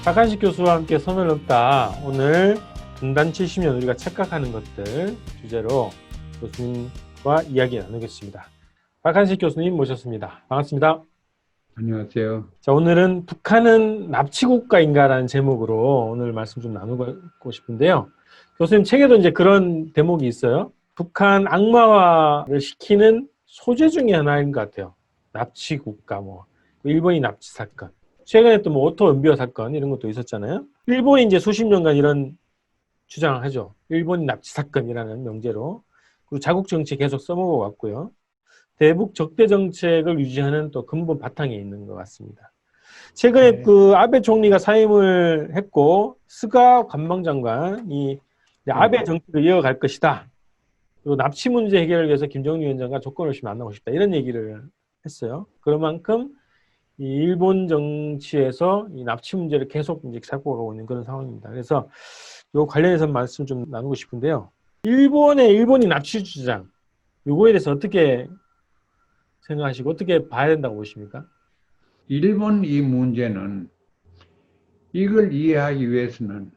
박한식 교수와 함께 선을 넘다. 오늘 분단 70년 우리가 착각하는 것들 주제로 교수님과 이야기 나누겠습니다. 박한식 교수님 모셨습니다. 반갑습니다. 안녕하세요. 자, 오늘은 북한은 납치국가인가라는 제목으로 오늘 말씀 좀 나누고 싶은데요. 교수님 책에도 이제 그런 대목이 있어요. 북한 악마화를 시키는 소재 중에 하나인 것 같아요. 납치국가, 일본이 납치 사건. 최근에 또 오토 연비어 사건 이런 것도 있었잖아요. 일본이 이제 수십 년간 이런 주장을 하죠. 일본이 납치 사건이라는 명제로. 그리고 자국 정치 계속 써먹어 왔고요. 대북 적대 정책을 유지하는 또 근본 바탕에 있는 것 같습니다. 최근에 네. 그 아베 총리가 사임을 했고 스가 관방장관이 아베 정책을 이어갈 것이다. 그리고 납치 문제 해결을 위해서 김정일 위원장과 조건 없이 만나고 싶다. 이런 얘기를 했어요. 그런 만큼 이 일본 정치에서 이 납치 문제를 계속 이제 잡고 가고 있는 그런 상황입니다. 그래서 요 관련해서 말씀 좀 나누고 싶은데요. 일본이 납치 주장, 요거에 대해서 어떻게 생각하시고 어떻게 봐야 된다고 보십니까? 일본 이 문제는 이걸 이해하기 위해서는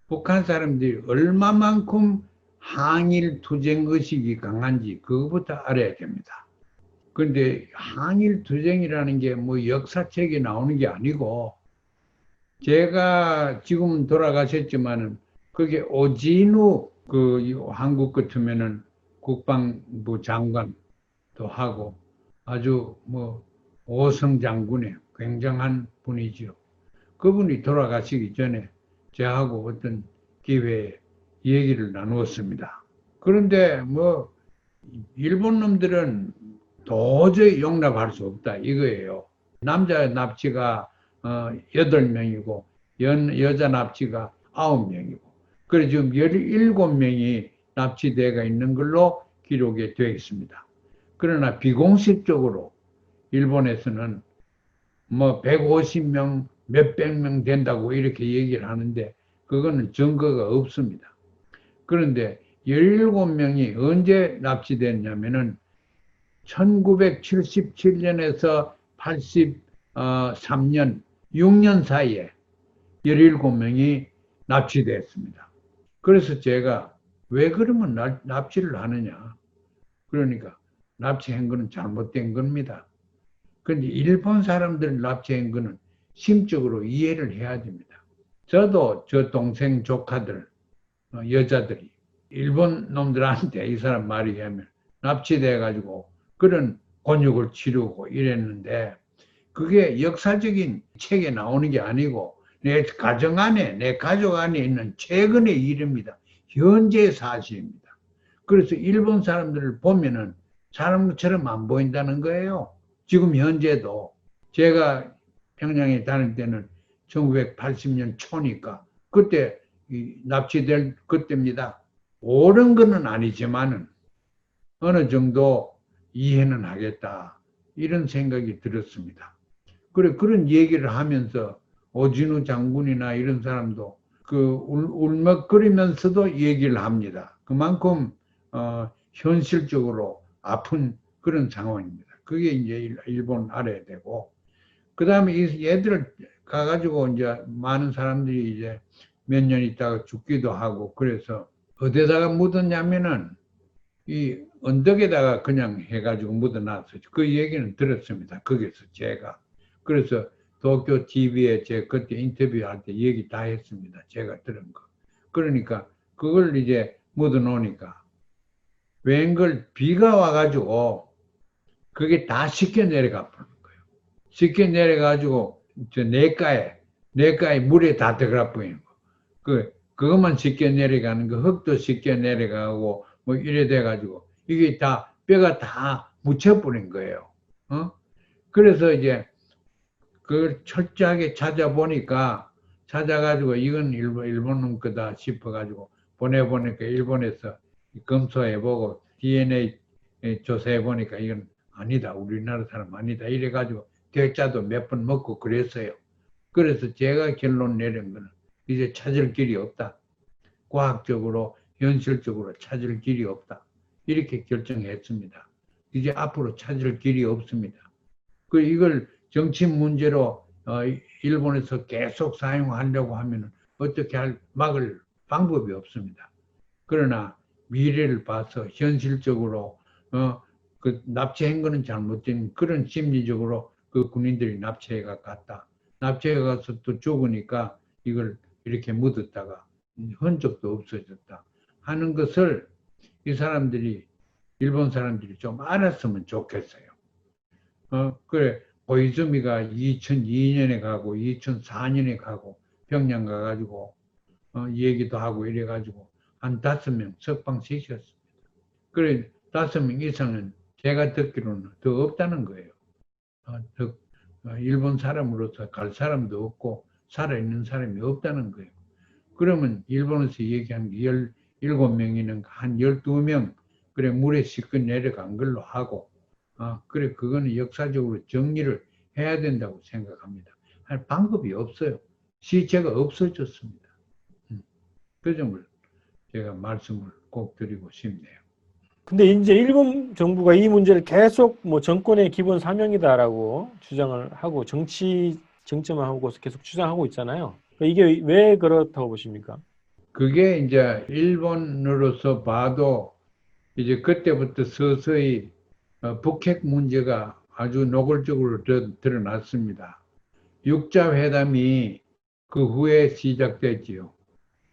북한 사람들이 얼마만큼 항일 투쟁 의식이 강한지 그것부터 알아야 됩니다. 그런데 항일 투쟁이라는 게 뭐 역사책에 나오는 게 아니고 제가 지금 돌아가셨지만은 그게 오진우 한국 같으면은 국방부 장관도 하고 아주 오성 장군의 굉장한 분이지요. 그분이 돌아가시기 전에 저하고 어떤 기회에 얘기를 나누었습니다. 그런데 일본 놈들은 도저히 용납할 수 없다 이거예요. 남자 납치가 8명이고 여자 납치가 9명이고 그래서 지금 17명이 납치대가 있는 걸로 기록이 되어 있습니다. 그러나 비공식적으로 일본에서는 150명, 몇백 명 된다고 이렇게 얘기를 하는데 그거는 증거가 없습니다. 그런데 17명이 언제 납치됐냐면은 1977년에서 83년, 6년 사이에 17명이 납치됐습니다. 그래서 제가 왜 그러면 납치를 하느냐. 그러니까 납치한 거는 잘못된 겁니다. 그런데 일본 사람들 납치한 거는 심적으로 이해를 해야 됩니다. 저도 저 동생 조카들, 여자들이 일본 놈들한테 이 사람 말이 하면 납치돼가지고 그런 곤욕을 치르고 이랬는데 그게 역사적인 책에 나오는 게 아니고 내 가정 안에, 내 가족 안에 있는 최근의 일입니다. 현재 사실입니다. 그래서 일본 사람들을 보면은 사람처럼 안 보인다는 거예요. 지금 현재도 제가 평양에 다닐 때는 1980년 초니까 그때 납치될 그때입니다. 옳은 거는 아니지만은 어느 정도 이해는 하겠다. 이런 생각이 들었습니다. 그런 얘기를 하면서 오진우 장군이나 이런 사람도 울먹거리면서도 얘기를 합니다. 그만큼 현실적으로 아픈 그런 상황입니다. 그게 이제 일본 알아야 되고 그 다음에 얘들을 가가지고 이제 많은 사람들이 이제 몇 년 있다가 죽기도 하고 그래서 어디다가 묻었냐면은 이 언덕에다가 그냥 해가지고 묻어놨어요. 그 얘기는 들었습니다. 거기서 제가. 그래서 도쿄 TV에 제 그때 인터뷰할 때 얘기 다 했습니다. 제가 들은 거. 그러니까 그걸 이제 묻어놓으니까 웬걸 비가 와가지고 그게 다 씻겨 내려가 버린 거예요. 씻겨 내려가지고 저 내과에 물에 다 들어가 버린 거. 그것만 씻겨 내려가는 거 흙도 씻겨 내려가고 이래 돼가지고 이게 다 뼈가 다 묻혀버린 거예요. 그래서 이제 그걸 철저하게 찾아가지고 이건 일본 놈 거다 싶어가지고 보내보니까 일본에서 검토해보고 DNA 조사해보니까 이건 아니다. 우리나라 사람 아니다. 이래가지고 대자도 몇 번 먹고 그랬어요. 그래서 제가 결론 내린 거는 이제 찾을 길이 없다. 과학적으로, 현실적으로 찾을 길이 없다. 이렇게 결정했습니다. 이제 앞으로 찾을 길이 없습니다. 이걸 정치 문제로 일본에서 계속 사용하려고 하면 어떻게 막을 방법이 없습니다. 그러나 미래를 봐서 현실적으로 그 납치한 거는 잘못된 그런 심리적으로 그 군인들이 납치해가 갔다. 납치해 가서 또 죽으니까 이걸 이렇게 묻었다가 흔적도 없어졌다 하는 것을 이 사람들이 일본 사람들이 좀 알았으면 좋겠어요. 그래 고이즈미가 2002년에 가고 2004년에 가고 평양 가가지고 얘기도 하고 이래가지고 한 5명 석방시켰습니다. 그래 5명 이상은 제가 듣기로는 더 없다는 거예요. 일본 사람으로서 갈 사람도 없고 살아있는 사람이 없다는 거예요. 그러면 일본에서 얘기한 게 17명이는 한 12명 그래 물에 씻고 내려간 걸로 하고 그래 그거는 역사적으로 정리를 해야 된다고 생각합니다. 할 방법이 없어요. 시체가 없어졌습니다. 그 점을 제가 말씀을 꼭 드리고 싶네요. 근데 이제 일본 정부가 이 문제를 계속 뭐 정권의 기본 사명이다라고 주장을 하고 정점화하고서 계속 주장하고 있잖아요. 그러니까 이게 왜 그렇다고 보십니까? 그게 이제 일본으로서 봐도 이제 그때부터 서서히 북핵 문제가 아주 노골적으로 드러났습니다. 육자회담이 그 후에 시작됐지요.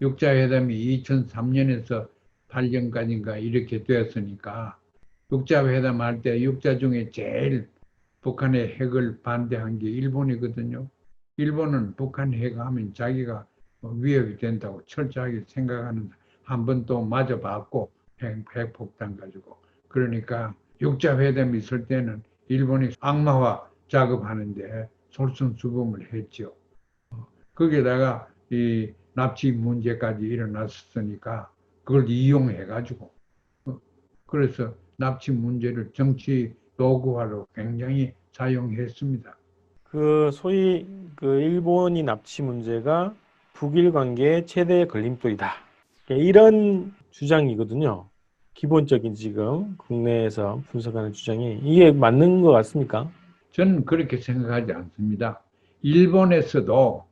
육자회담이 2003년에서 8년까지인가 이렇게 되었으니까 육자회담 할 때 육자 중에 제일 북한의 핵을 반대한 게 일본이거든요. 일본은 북한 핵하면 자기가 위협이 된다고 철저하게 생각하는 한 번 또 맞아봤고 핵폭탄 가지고 그러니까 육자회담이 있을 때는 일본이 악마화 작업하는데 솔선수범을 했죠. 거기에다가 이 납치 문제까지 일어났으니까 그걸 이용해 가지고 그래서 납치 문제를 정치 도구화로 굉장히 사용했습니다. 그 소위 그 일본이 납치 문제가 북일 관계의 최대 걸림돌이다. 이런 주장이거든요. 기본적인 지금 국내에서 분석하는 주장이 이게 맞는 것 같습니까? 저는 그렇게 생각하지 않습니다. 일본에서도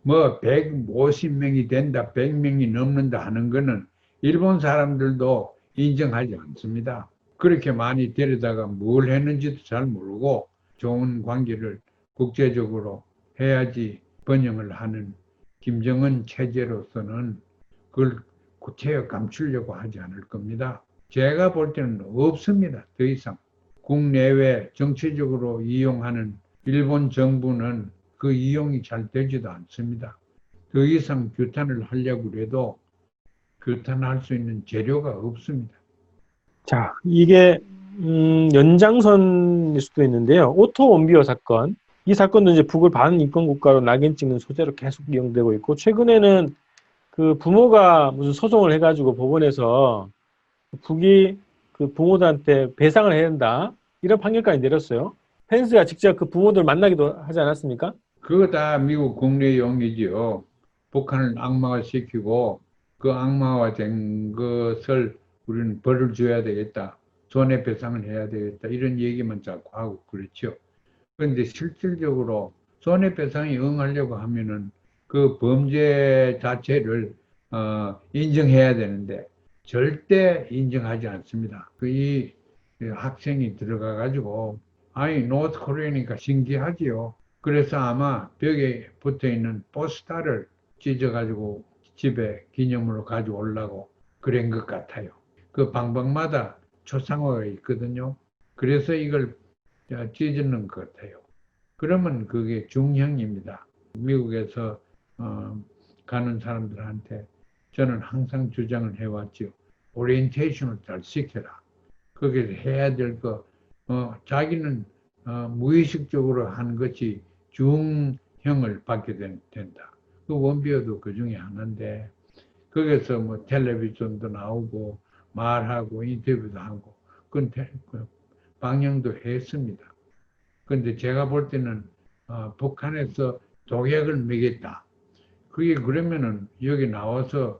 뭐 150명이 된다, 100명이 넘는다 하는 거는 일본 사람들도 인정하지 않습니다. 그렇게 많이 데려다가 뭘 했는지도 잘 모르고 좋은 관계를 국제적으로 해야지 번영을 하는 김정은 체제로서는 그걸 구체적 감추려고 하지 않을 겁니다. 제가 볼 때는 없습니다. 더 이상. 국내외 정치적으로 이용하는 일본 정부는 그 이용이 잘 되지도 않습니다. 더 이상 규탄을 하려고 해도 규탄할 수 있는 재료가 없습니다. 자, 이게 연장선일 수도 있는데요. 오토 원비어 사건. 이 사건도 이제 북을 반인권 국가로 낙인 찍는 소재로 계속 이용되고 있고 최근에는 그 부모가 무슨 소송을 해가지고 법원에서 북이 그 부모들한테 배상을 해야 된다 이런 판결까지 내렸어요. 펜스가 직접 그 부모들 만나기도 하지 않았습니까? 그거 다 미국 국내용이지요. 북한을 악마화시키고 그 악마화된 것을 우리는 벌을 줘야 되겠다. 손해배상을 해야 되겠다. 이런 얘기만 자꾸 하고 그렇죠. 그런데 실질적으로 손해배상에 응하려고 하면은 그 범죄 자체를 인정해야 되는데 절대 인정하지 않습니다. 이 학생이 들어가 가지고 아니 노스 코리아니까 신기하지요. 그래서 아마 벽에 붙어 있는 포스터를 찢어 가지고 집에 기념으로 가져오려고 그런 것 같아요. 그 방방마다 초상화가 있거든요. 그래서 이걸 찢는 것 같아요. 그러면 그게 중형입니다. 미국에서 가는 사람들한테 저는 항상 주장을 해왔죠. 오리엔테이션을 잘 시켜라. 거기서 해야 될 거, 자기는 무의식적으로 한 것이 중형을 받게 된다. 그 원비어도 그 중에 하나인데, 거기서 뭐 텔레비전도 나오고, 말하고, 인터뷰도 하고, 그건 방영도 했습니다. 그런데 제가 볼 때는 북한에서 독약을 먹였다. 그게 그러면은 여기 나와서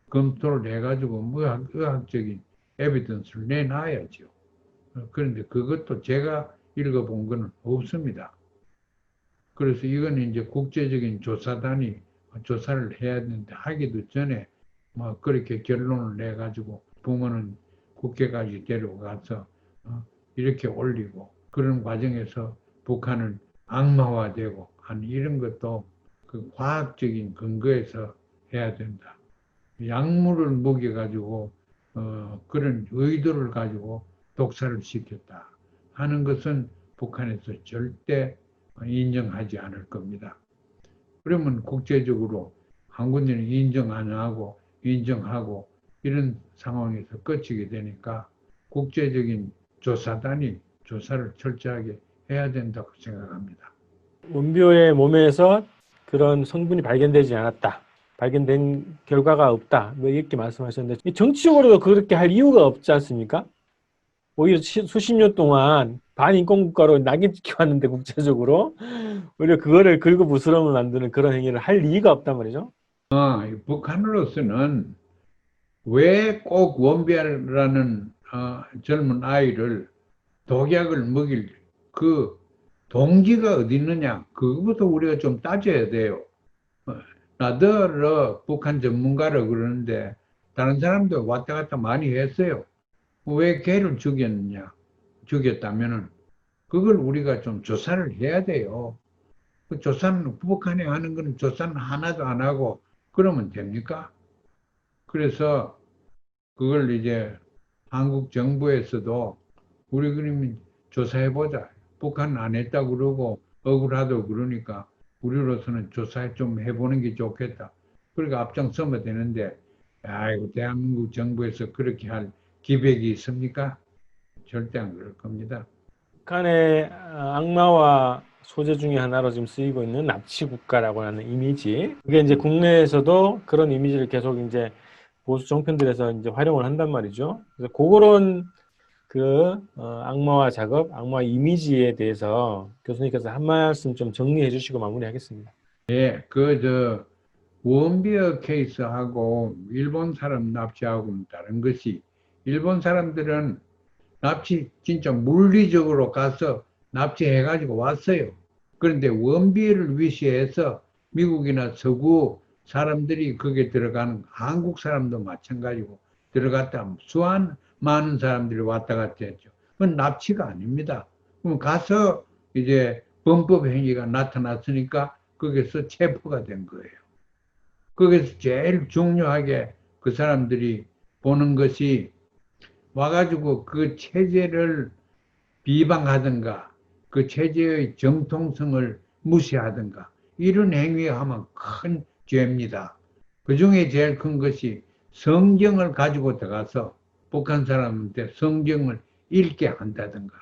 검토를 해가지고 의학적인 에비던스를 내놔야죠. 그런데 그것도 제가 읽어본 거는 없습니다. 그래서 이건 이제 국제적인 조사단이 조사를 해야 되는데 하기도 전에 뭐 그렇게 결론을 내 가지고 부모는 국회까지 데려가서 이렇게 올리고 그런 과정에서 북한은 악마화되고 한 이런 것도 그 과학적인 근거에서 해야 된다. 약물을 먹여 가지고 그런 의도를 가지고 독사를 시켰다 하는 것은 북한에서 절대 인정하지 않을 겁니다. 그러면 국제적으로 한국인은 인정 안 하고 인정하고 이런 상황에서 끝이게 되니까 국제적인 조사단이 조사를 철저하게 해야 된다고 생각합니다. 원비호의 몸에서 그런 성분이 발견되지 않았다. 발견된 결과가 없다. 뭐 이렇게 말씀하셨는데 정치적으로도 그렇게 할 이유가 없지 않습니까? 오히려 수십 년 동안 반인권국가로 낙인 찍혀왔는데 국제적으로 오히려 그거를 긁어부스럼을 만드는 그런 행위를 할 이유가 없단 말이죠. 북한으로서는 왜 꼭 원비아라는 젊은 아이를 독약을 먹일 그 동기가 어디 있느냐? 그것부터 우리가 좀 따져야 돼요. 나더러 북한 전문가라 그러는데 다른 사람들 왔다 갔다 많이 했어요. 왜 걔를 죽였느냐? 죽였다면은 그걸 우리가 좀 조사를 해야 돼요. 그 조사는 북한에 하는 거는 조사는 하나도 안 하고 그러면 됩니까? 그래서 그걸 이제 한국 정부에서도 우리 그러면 조사해보자. 북한 안 했다고 그러고 억울하다고 그러니까 우리로서는 조사 좀 해보는 게 좋겠다. 그러니까 앞장서면 되는데, 아이고, 대한민국 정부에서 그렇게 할 기백이 있습니까? 절대 안 그럴 겁니다. 북한의 악마와 소재 중에 하나로 지금 쓰이고 있는 납치 국가라고 하는 이미지. 그게 이제 국내에서도 그런 이미지를 계속 이제 보수 정편들에서 이제 활용을 한단 말이죠. 그래서 그런 악마화 작업, 악마화 이미지에 대해서 교수님께서 한 말씀 좀 정리해 주시고 마무리하겠습니다. 예, 원비어 케이스하고 일본 사람 납치하고는 다른 것이 일본 사람들은 납치 진짜 물리적으로 가서 납치해가지고 왔어요. 그런데 원비를 위시해서 미국이나 서구 사람들이 거기에 들어가는 한국 사람도 마찬가지고 들어갔다 수한 많은 사람들이 왔다 갔다 했죠. 그건 납치가 아닙니다. 그럼 가서 이제 범법 행위가 나타났으니까 거기서 체포가 된 거예요. 거기서 제일 중요하게 그 사람들이 보는 것이 와가지고 그 체제를 비방하든가 그 체제의 정통성을 무시하든가 이런 행위하면 큰 죄입니다. 그 중에 제일 큰 것이 성경을 가지고 들어가서 북한 사람한테 성경을 읽게 한다든가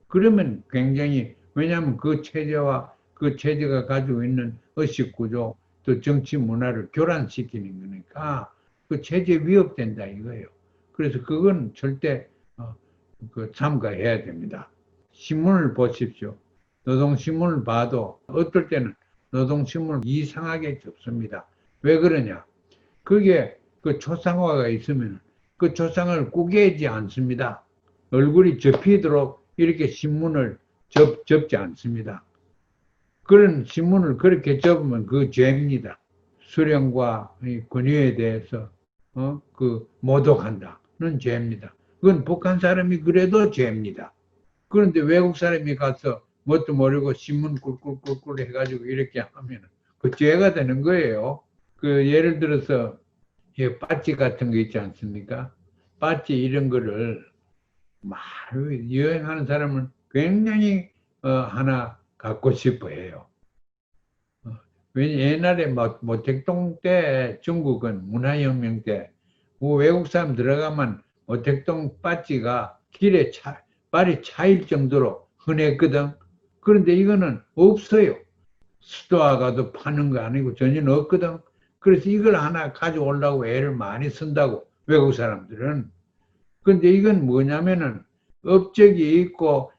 그러면 굉장히 왜냐하면 그 체제와 그 체제가 가지고 있는 의식구조 또 정치 문화를 교란시키는 거니까 그 체제 위협된다 이거예요. 그래서 그건 절대 참가해야 됩니다. 신문을 보십시오. 노동신문을 봐도 어떨 때는 노동신문을 이상하게 접습니다. 왜 그러냐? 그게 그 초상화가 있으면 그 초상을 꾸기지 않습니다. 얼굴이 접히도록 이렇게 신문을 접지 않습니다. 그런 신문을 그렇게 접으면 그 죄입니다. 수령과 권위에 대해서 모독한다는 죄입니다. 그건 북한 사람이 그래도 죄입니다. 그런데 외국 사람이 가서 뭣도 모르고 신문 꿀꿀꿀꿀 해가지고 이렇게 하면 그 죄가 되는 거예요. 그 예를 들어서 빠찌 같은 거 있지 않습니까? 빠찌 이런 거를 막 여행하는 사람은 굉장히 하나 갖고 싶어 해요. 옛날에 모택동 때 중국은 문화혁명 때 외국 사람 들어가면 모택동 빠찌가 길에 발이 차일 정도로 흔했거든. 그런데 이거는 없어요. 수도화 가도 파는 거 아니고 전혀 없거든. 그래서 이걸 하나 가져오려고 애를 많이 쓴다고 외국 사람들은. 그런데 이건 뭐냐면은 업적이 있고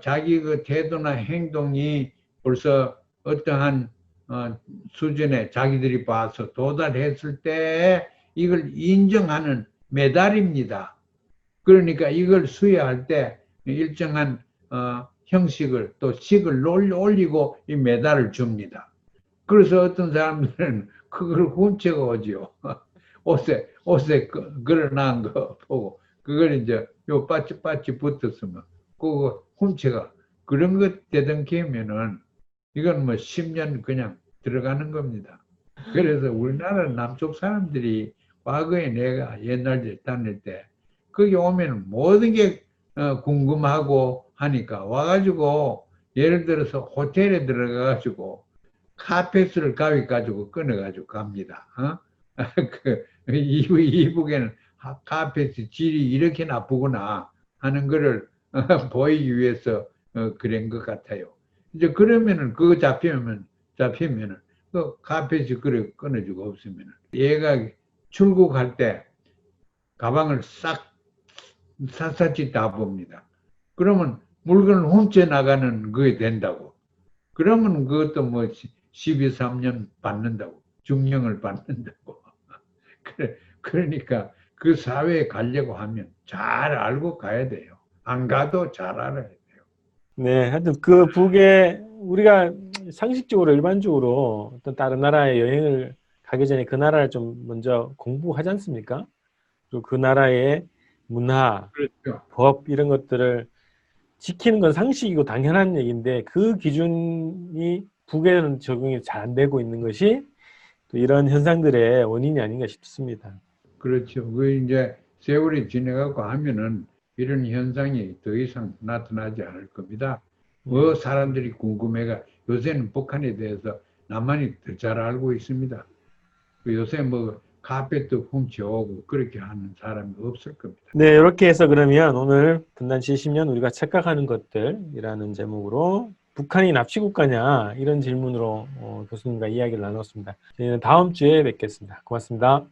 자기 그 태도나 행동이 벌써 어떠한 수준에 자기들이 봐서 도달했을 때 이걸 인정하는 메달입니다. 그러니까 이걸 수여할 때 일정한 형식을 또 식을 올리고 이 메달을 줍니다. 그래서 어떤 사람들은 그걸 훔쳐가 오지요. 옷에 걸어놓은 거 보고 그걸 이제 요 빠찌 붙었으면 그거 훔쳐가 그런 것 되던키면은 이건 뭐 10년 그냥 들어가는 겁니다. 그래서 우리나라 남쪽 사람들이 과거에 내가 옛날에 다닐 때 거기 오면 모든 게 궁금하고 하니까 와가지고 예를 들어서 호텔에 들어가가지고 카페트를 가위 가지고 끊어가지고 갑니다. 이북에는 카페트 질이 이렇게 나쁘구나 하는 거를 보이기 위해서 그런 것 같아요. 이제 그러면은 그거 잡히면은 그 카페트 그래 끊어주고 없으면은 얘가 출국할 때 가방을 싹 샅샅이 다 봅니다. 그러면 물건을 훔쳐 나가는 그게 된다고. 그러면 그것도 뭐 12~13년 받는다고. 중형을 받는다고. 그러니까 그 사회에 가려고 하면 잘 알고 가야 돼요. 안 가도 잘 알아야 돼요. 네, 하여튼 그 북에 우리가 상식적으로 일반적으로 어떤 다른 나라에 여행을 가기 전에 그 나라를 좀 먼저 공부하지 않습니까? 그리고 그 나라의 문화, 그렇죠. 법 이런 것들을 지키는 건 상식이고 당연한 얘기인데 그 기준이 북에는 적용이 잘 안 되고 있는 것이 또 이런 현상들의 원인이 아닌가 싶습니다. 그렇죠. 그 이제 세월이 지나가고 하면은 이런 현상이 더 이상 나타나지 않을 겁니다. 뭐 사람들이 궁금해가 요새는 북한에 대해서 남한이 더 잘 알고 있습니다. 요새 뭐 카펫도 훔쳐오고 그렇게 하는 사람이 없을 겁니다. 네, 이렇게 해서 그러면 오늘 분단 70년 우리가 착각하는 것들이라는 제목으로 북한이 납치국가냐 이런 질문으로 교수님과 이야기를 나눴습니다. 저희는 다음 주에 뵙겠습니다. 고맙습니다.